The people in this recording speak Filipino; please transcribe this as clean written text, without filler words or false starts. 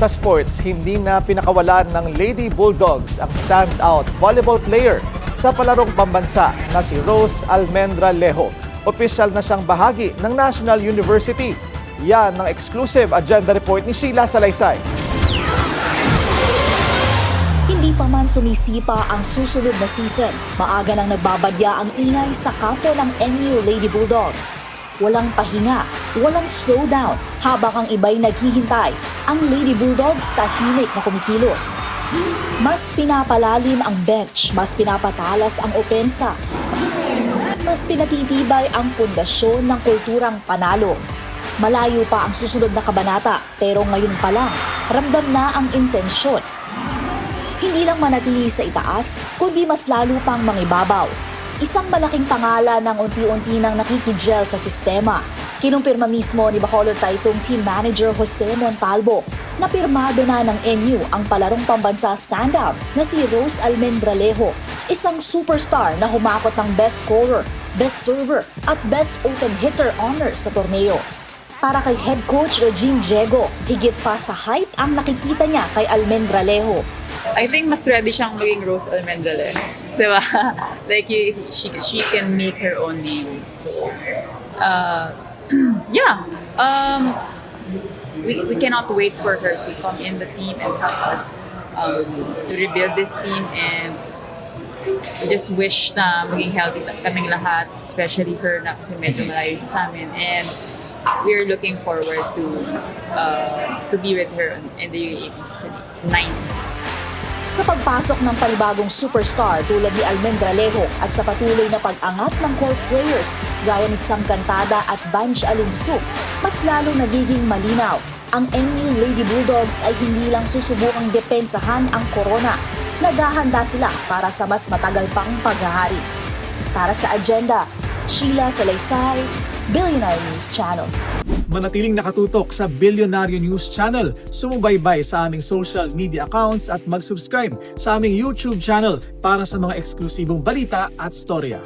Sa sports, hindi na pinakawalan ng Lady Bulldogs ang standout volleyball player sa palarong pambansa na si Rose Almendra Lejo. Opisyal na siyang bahagi ng National University. Yan ang exclusive agenda report ni Sheila Salaysay. Hindi pa man sumisipa ang susunod na season, maaga nang nagbabadya ang ingay sa kampo ng NU Lady Bulldogs. Walang pahinga, walang slowdown habang ang iba'y naghihintay. Ang Lady Bulldogs tahimik na kumikilos. Mas pinapalalim ang bench, mas pinapatalas ang opensa. Mas pinatitibay ang pundasyon ng kulturang panalo. Malayo pa ang susunod na kabanata pero ngayon pa lang, ramdam na ang intensyon. Hindi lang manatili sa itaas, kundi mas lalo pang mangibabaw. Isang malaking pangalan ng unti-unti nang nakikigel sa sistema. Kinumpirma mismo ni Bacolod Taytong Team Manager Jose Montalvo na pirmado na ng NU ang palarong pambansa standout na si Rose Almendra Lejo, isang superstar na humakot ng Best Scorer, Best Server at Best Open Hitter honors sa torneo. Para kay Head Coach Regine Diego, higit pa sa hype ang nakikita niya kay Almendra Lejo. I think mas ready siyang maging Rose Almendra Lejo. Diba? Like, she can make her own name. So, yeah. We cannot wait for her to come in the team and help us to rebuild this team, and we just wish na maging healthy kaming lahat, especially her na kasi medyo malayo siya sa amin, and we're looking forward to be with her in the UAAP 9th. Sa pagpasok ng panibagong superstar tulad ni Almendra Lejo at sa patuloy na pag-angat ng core players gaya ni Sam Cantada at Vange Alonso, mas lalo nagiging malinaw. Ang NU Lady Bulldogs ay hindi lang susubukang depensahan ang corona. Naghahanda sila para sa mas matagal pang paghahari. Para sa agenda, Sheila Salaysay, Billionaire News Channel. Manatiling nakatutok sa Billionaire News Channel, sumubaybay sa aming social media accounts at mag-subscribe sa aming YouTube channel para sa mga eksklusibong balita at storya.